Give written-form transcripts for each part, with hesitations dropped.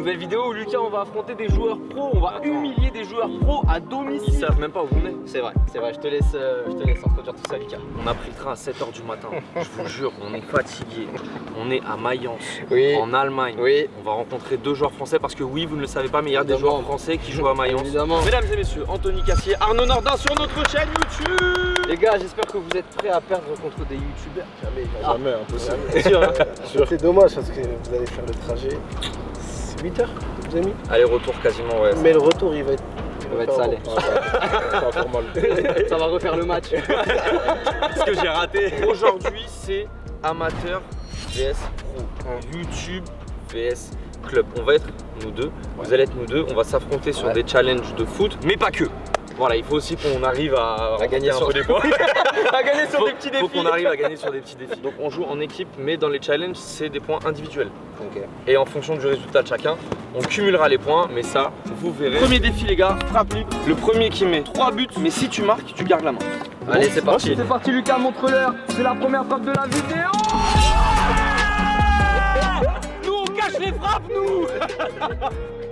Nouvelle vidéo où Lucas, on va affronter des joueurs pros, on va humilier des joueurs pros à domicile. Ils savent même pas où on est. C'est vrai, je te laisse introduire tout ça, Lucas. On a pris le train à 7h du matin. Je vous jure, on est fatigué. On est à Mayence, Oui. en Allemagne. Oui. On va rencontrer 2 joueurs français parce que oui, vous ne le savez pas, mais il y a des joueurs français qui jouent à Mayence. Évidemment. Mesdames et messieurs, Anthony Cassier, Arnaud Nordin sur notre chaîne YouTube. Les gars, j'espère que vous êtes prêts à perdre contre des youtubeurs. Jamais, impossible. C'est sûr, hein. C'est dommage parce que vous allez faire le trajet. C'est 8 heures, vous avez mis. Aller-retour quasiment, ouais. Mais le retour, il va être. Il va être salé. Ça va faire mal. Ça va refaire le match. Ce que j'ai raté. Aujourd'hui, c'est amateur vs pro. YouTube vs club. On va être nous deux. Vous allez être nous deux. On va s'affronter sur des challenges de foot, mais pas que. Voilà, il faut aussi qu'on arrive à gagner un sur peu des points. À gagner sur des petits défis. Il faut qu'on arrive à gagner sur des petits défis. Donc on joue en équipe, mais dans les challenges, c'est des points individuels. Ok. Et en fonction du résultat de chacun, on cumulera les points, mais ça, vous verrez. Premier défi, les gars, frappe libre. Le premier qui met 3 buts, mais si tu marques, tu gardes la main. Allez, c'est parti. C'est parti Lucas, montre-leur. C'est la première frappe de la vidéo. Nous on cache les frappes, nous.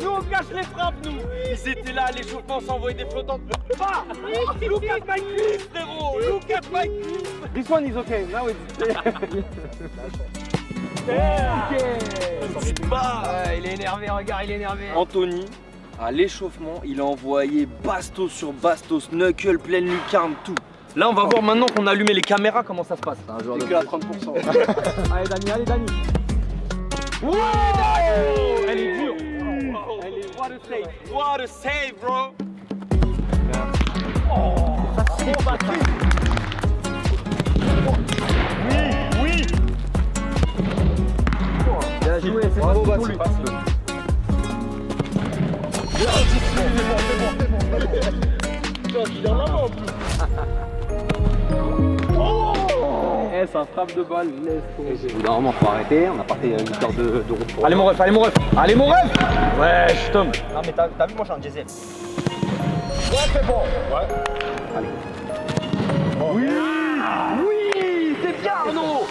Nous on cache les frappes, nous. Ils étaient là, l'échauffement s'envoyait des flottantes. Ah, look at my clip, frérot. Look at my clip. This one is okay. Now it's Il est énervé, regarde, il est énervé. Anthony, à l'échauffement, il a envoyé bastos sur bastos, knuckle, pleine lucarne, tout. Là, on va voir maintenant qu'on a allumé les caméras comment ça se passe. C'est un joueur C'est de que à 30%. Allez Dani, allez Dani. Wow, elle est dure. Elle est what a save. What a save, bro. Bien joué, c'est Bravo, parti pour Bastien. lui. Eh, ça frappe de balle, laisse tomber. Normalement, faut arrêter. On a parté une histoire de route pour. Allez mon ref, allez mon ref. Allez mon ref. Ouais, je tombe. Non mais t'as vu moi je suis un diesel. Oui, c'est bien Arnaud.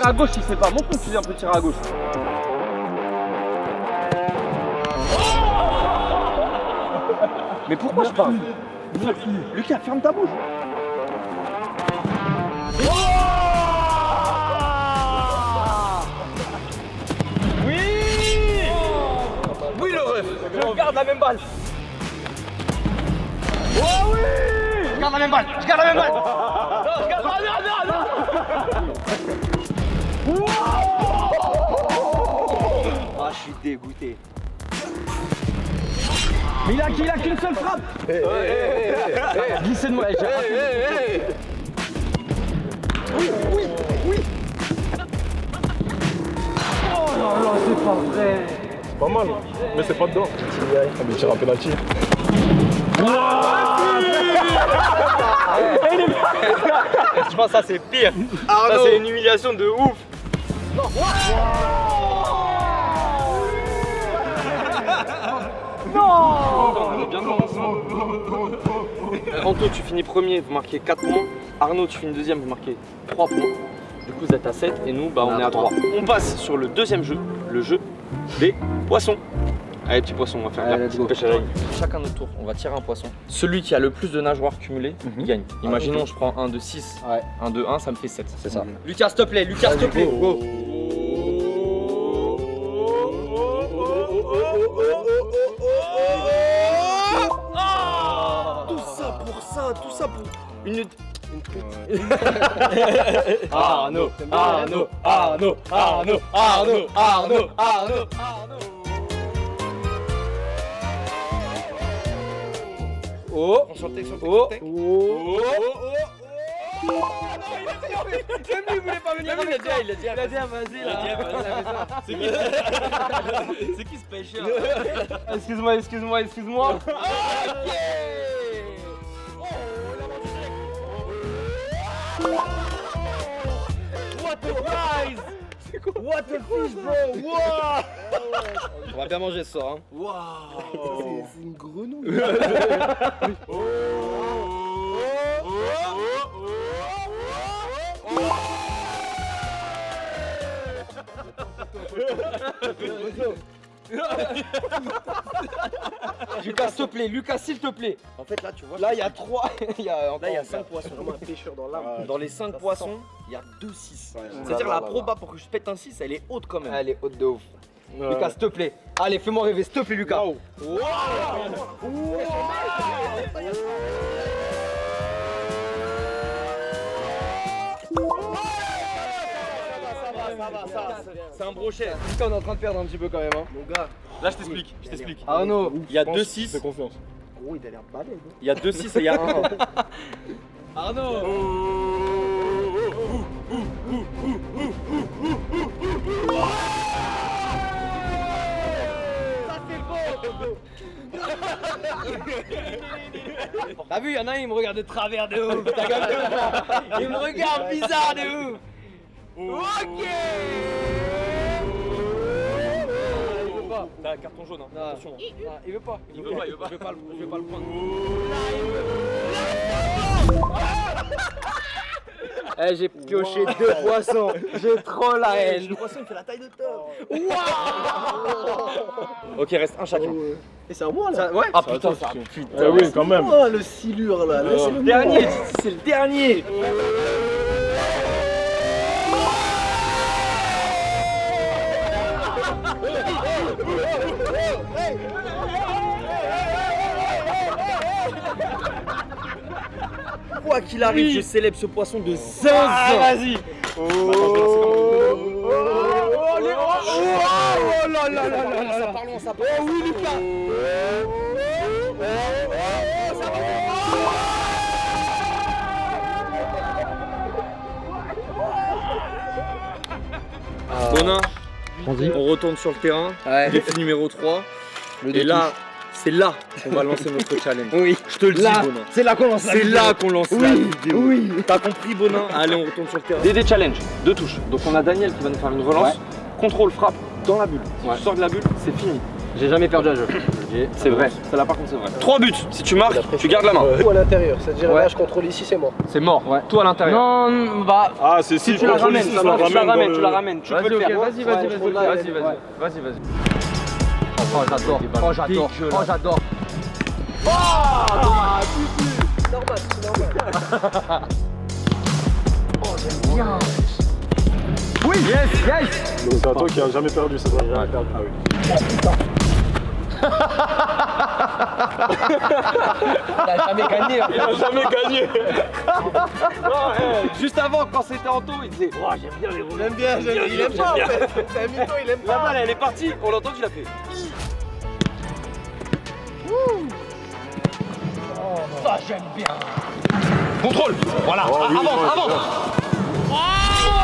À gauche, il sait pas. Montre-nous que tu viens un peu tirer à gauche. Mais pourquoi je parle? Lucas, ferme ta bouche. Oui, le ref. Je garde la même balle. Oh oui. Je garde la même balle. Je garde la même balle. Non, je garde. Non. Ah, je suis dégoûté. Mais il a qu'une seule frappe. Glissez de moi. Oui. Oh là là, c'est pas vrai. Pas mal, mais c'est pas dedans. Ah, mais il tire un penalty. Je pense que ça c'est pire. Ça c'est une humiliation de ouf. Anto, tu finis premier, vous marquez 4 points. Arnaud, tu finis deuxième, vous marquez 3 points. Du coup, vous êtes à 7 et nous, bah, on est à 3. On passe sur le deuxième jeu, le jeu des poissons. Allez, petit poisson, on va faire la petite pêche à la ligne. Chacun notre tour, on va tirer un poisson. Celui qui a le plus de nageoires cumulées, il gagne. Imaginons, je prends un de 6, Ouais. un de 1, ça me fait 7. C'est ça. Lucas, s'il te plaît, Lucas, s'il te plaît. Go. Tout ça pour une Arnaud. Oh, enchanté. Oh. Même lui, il voulait pas venir. Il a dit, vas-y là. C'est qui ce pêcheur? Excuse-moi. What a prize! What a fish, bro! Wow! On va bien manger ce soir. Hein. C'est une grenouille. Lucas, s'il te plaît, Lucas, s'il te plaît. En fait, là, tu vois. Là, il y a 3. Il y a 5 poissons. Comme un pêcheur dans l'arbre. Dans les 5 poissons, il y a 2 6. Ouais. C'est-à-dire la proba pour que je pète un 6, elle est haute quand même. Elle est haute de ouf. Lucas, s'il te plaît. Allez, fais-moi rêver, s'il te plaît, Lucas. C'est un brochet. Lucas, on est en train de perdre un petit peu quand même. Hein. Mon gars. Là, je t'explique. Je t'explique. Arnaud, il y a 2 Fais 6. confiance. Gros, il a l'air balèze. Il y a 2 6 et il y a 1. Arnaud. T'as vu, il y en a un, il me regarde de travers de ouf. T'as capté ou pas? Il me regarde bizarre de ouf. Ok. Il veut pas. T'as un carton jaune, hein. Attention. Non, il veut pas. Il veut pas, il veut pas. Je vais pas le prendre. Eh, j'ai pioché 2 poissons. J'ai trop la haine. Le poisson, il fait la taille de Thor. Ok, reste un chacun. Et c'est à moi là. Ouais. Ah putain, ça. Ah oui, quand même. Oh, le silure là. Là, c'est le Dernier, c'est le dernier. Quoi qu'il arrive, je célèbre ce poisson de zinzin. Ah, vas-y. Oh là là là là. Ça part loin, ça part. Oh oui, Lucas. Bonin, on retourne sur le terrain, défi numéro 3. Et là, c'est là qu'on va lancer notre challenge. Oui, je te le dis, Bonin. C'est là qu'on lance la C'est vidéo. là qu'on lance la vidéo. Oui. T'as compris, Bonin? Allez, on retourne sur le terrain. DD challenge, 2 touches. Donc on a Daniel qui va nous faire une relance. Contrôle, frappe dans la bulle. Si tu sors de la bulle, c'est fini. J'ai jamais perdu un jeu. C'est vrai. Celle-là, par contre, c'est vrai. 3 buts. Si tu marques, tu gardes la main. Tout à l'intérieur. C'est-à-dire là, je contrôle ici, c'est mort. C'est mort. Tout à l'intérieur. Non, bah. Ah, c'est si Tu la ramènes, tu la ramènes. tu la ramènes. Tu peux le faire. Vas-y. Vas-y. Oh, j'adore. Oh, j'adore. Normal, c'est normal. Oui, yes. C'est à toi qui a jamais perdu, c'est vrai. Jamais perdu. Ah oui. T'as jamais gagné. Il a jamais gagné. Juste avant, quand c'était Anto, il disait oh, j'aime bien les rouleaux. Il aime pas en fait. C'est un mytho, il aime La pas. balle, elle est partie. On l'entend, il a fait. Ça, j'aime bien. Contrôle. Voilà. Oh, oui, avant. Oh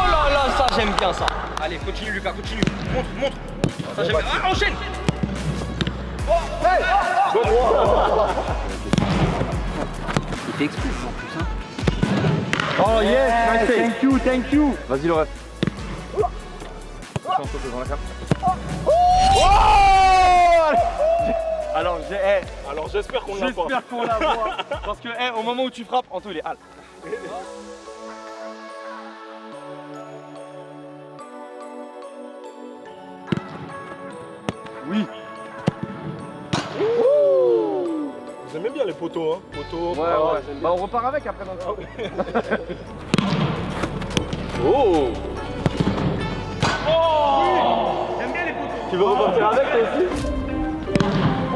là là, ça j'aime bien ça. Allez, continue Lucas, continue. Montre. Ça j'aime bien. Ah, enchaîne. Il fait exprès en plus, hein. Oh yes, thank you. Vas-y le ref. Alors j'espère qu'on l'a pas. J'espère qu'on la voit. Parce que au moment où tu frappes, Anto il est hal. Oui. Vous aimez bien les poteaux, hein? Poteaux. Ouais. Bah on repart avec après dans le Oh! J'aime bien les poteaux. Tu veux repartir avec toi aussi?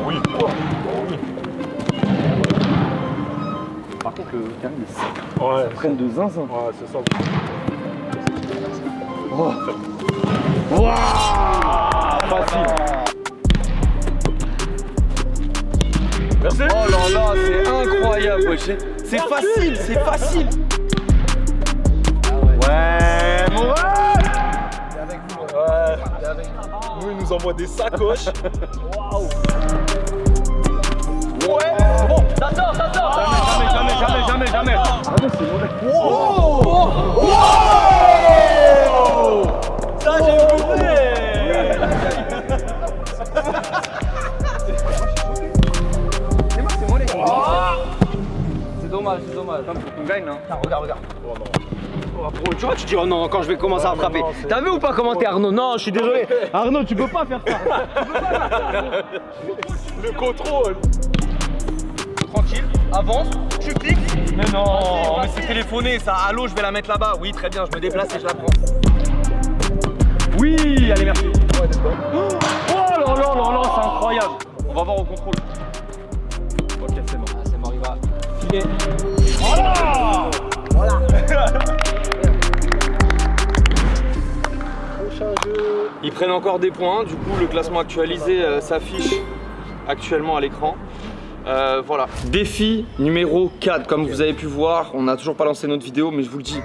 Oui. Par contre le terrain il est sec. Ouais. Prenne de zinzin. Ouais, c'est ça. Facile. Merci. Oh là là, c'est incroyable. C'est facile. Ouais, mon ref. Il est avec vous. Ouais. Nous, il nous envoie des sacoches. Waouh. Ouais. Bon, ça sort. Jamais. Ça, j'ai compris. gagne, hein. Regarde, regarde. Oh non. Tu vois, tu dis oh non, quand je vais commencer à frapper. T'as vu ou pas comment t'es Arnaud? Non, je suis désolé. Arnaud, tu peux pas faire ça. Le contrôle. Tranquille, avance, tu cliques. Mais non, mais c'est téléphoné ça. Allô, je vais la mettre là-bas. Oui, très bien, je me déplace et je la prends. Oui, allez, merci. Oh là là là là, c'est incroyable. On va voir au contrôle. Ok, c'est bon. Ah, c'est mort, il va filer. Voilà. Voilà. Prochain jeu. Ils prennent encore des points, du coup le classement actualisé s'affiche actuellement à l'écran. Voilà. Défi numéro 4, comme vous avez pu voir, on n'a toujours pas lancé notre vidéo, mais je vous le dis,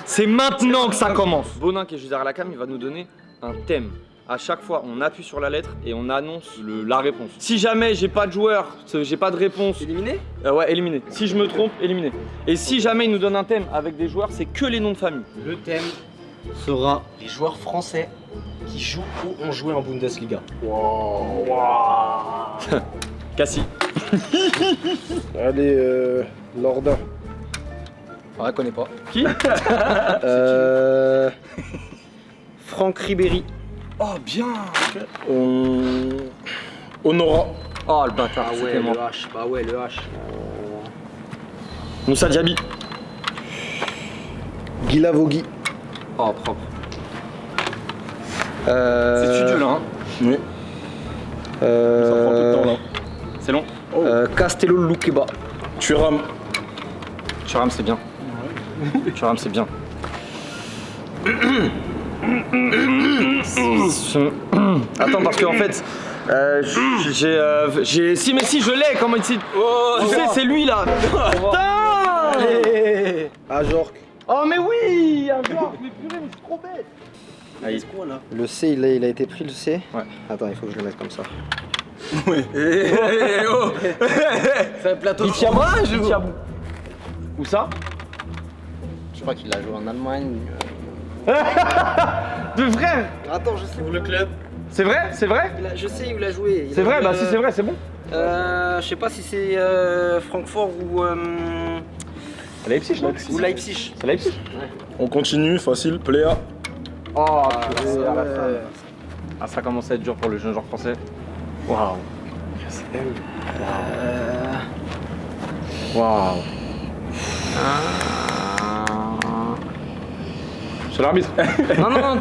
c'est maintenant que ça commence. Bonin qui est juste derrière la cam, il va nous donner un thème. À chaque fois, on appuie sur la lettre et on annonce la réponse. Si jamais j'ai pas de joueur, j'ai pas de réponse. Éliminé? Ouais, éliminé. Si je me trompe, éliminé. Et si jamais il nous donne un thème avec des joueurs, c'est que les noms de famille. Le thème sera les joueurs français qui jouent ou ont joué en Bundesliga. Cassie. Allez, Lorda. Ouais, connais pas. Qui? Franck Ribéry. Oh bien. Honora. Oh le bâtard, Ah ouais, c'était moi. le H. Bah ouais, le H. Moussa Diaby. Guilavogui. Oh propre. C'est studieux là hein. Oui. Ça prend tout le temps là. C'est long. Castello Luqueba. Thuram. Thuram c'est bien. Thuram c'est bien. Attends parce qu'en fait j'ai si mais si je l'ai comment il dit. Tu sais c'est lui là. Putain. Allez. Ajorc. Oh mais oui un joueur, mais purée mais c'est trop bête. C'est quoi là? Le C, il a été pris le C. Ouais. Attends, il faut que je le mette comme ça. C'est un plateau de Itiabou. fromage ou? Itiabou. Où ça? Je crois qu'il a joué en Allemagne. De vrai? Attends, je sais où le club. C'est vrai? C'est vrai? Je sais où il a joué. C'est vrai? Bah si c'est vrai c'est bon. Je sais pas si c'est Francfort ou Leipzig non? ou Leipzig. C'est Leipzig. On continue, facile, Pléa. Oh purée, à la fin. Ah ça commence à être dur pour le jeune joueur français. Waouh. Waouh. C'est l'arbitre.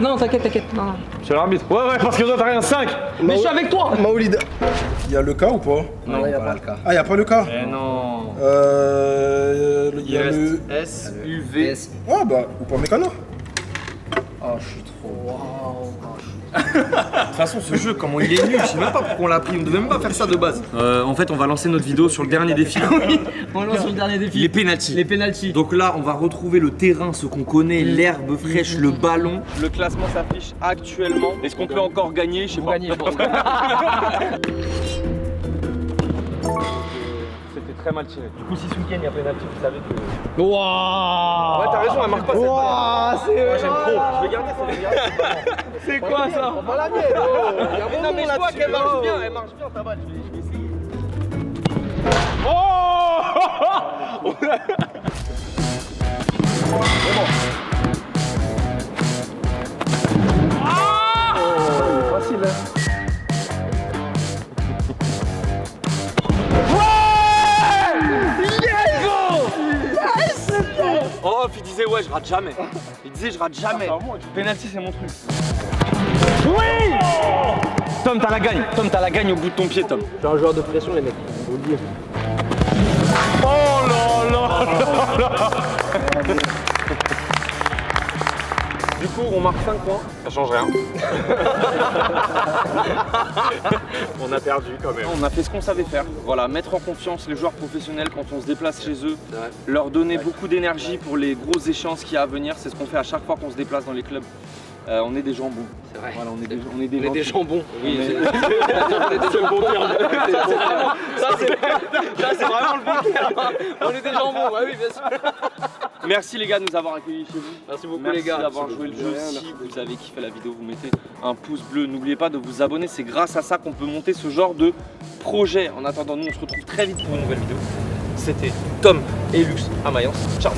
Non, t'inquiète. Non. C'est l'arbitre. Ouais, parce que toi t'as rien 5. Mais je suis avec toi. Maoulid. Il y a le cas ou pas? Non, il n'y a pas le cas. Ah, il n'y a pas le cas? Eh non. Il y a le. S, U, V. Ah, bah, ou pas Mécano? Oh, je suis trop. De toute façon, ce jeu, comment il est nul, je sais même pas pourquoi on l'a pris, on devait même pas faire ça de base. En fait, on va lancer notre vidéo sur le dernier défi. On lance sur le dernier défi. Les pénaltys. Les pénaltys. Donc là, on va retrouver le terrain, ce qu'on connaît, l'herbe fraîche, le ballon. Le classement s'affiche actuellement. Est-ce qu'on peut encore gagner? Je sais pas. Gagner, je pense. C'était très mal tiré. Du coup, si ce week-end il y a pénalty, vous savez que. Waouh. Ouais, t'as raison, elle marque pas cette balle. c'est. Moi j'aime trop. Je vais garder cette C'est quoi ça? Pas la mienne, oh. Il y a Mais non, mais je vois qu'elle marche bien, elle marche bien ta balle. Je vais essayer. Oh! Facile, hein. Oh, puis il disait ouais, je rate jamais. Il disait je rate jamais. Penalty, c'est mon truc. Oui! Tom, t'as la gagne. Tom, t'as la gagne au bout de ton pied, Tom. Je suis un joueur de pression, les mecs. Faut le dire. Oh là là là là. Du coup, on marque 5 points. Ça change rien. On a perdu quand même. On a fait ce qu'on savait faire. Voilà, mettre en confiance les joueurs professionnels quand on se déplace chez eux. Leur donner beaucoup d'énergie pour les grosses échéances qu'il y a à venir. C'est ce qu'on fait à chaque fois qu'on se déplace dans les clubs. On est des jambons. C'est vrai. Voilà, on est des gentils. jambons. Oui, c'est le bon terme. Ça, c'est vraiment le bon terme. On est des jambons, ouais, oui, bien sûr. Merci les gars de nous avoir accueillis chez vous. Merci beaucoup, Merci les gars. d'avoir joué le jeu. Si vous avez kiffé la vidéo, vous mettez un pouce bleu. N'oubliez pas de vous abonner. C'est grâce à ça qu'on peut monter ce genre de projet. En attendant, nous on se retrouve très vite pour une nouvelle vidéo. C'était Tom et Lux à Mayence. Ciao.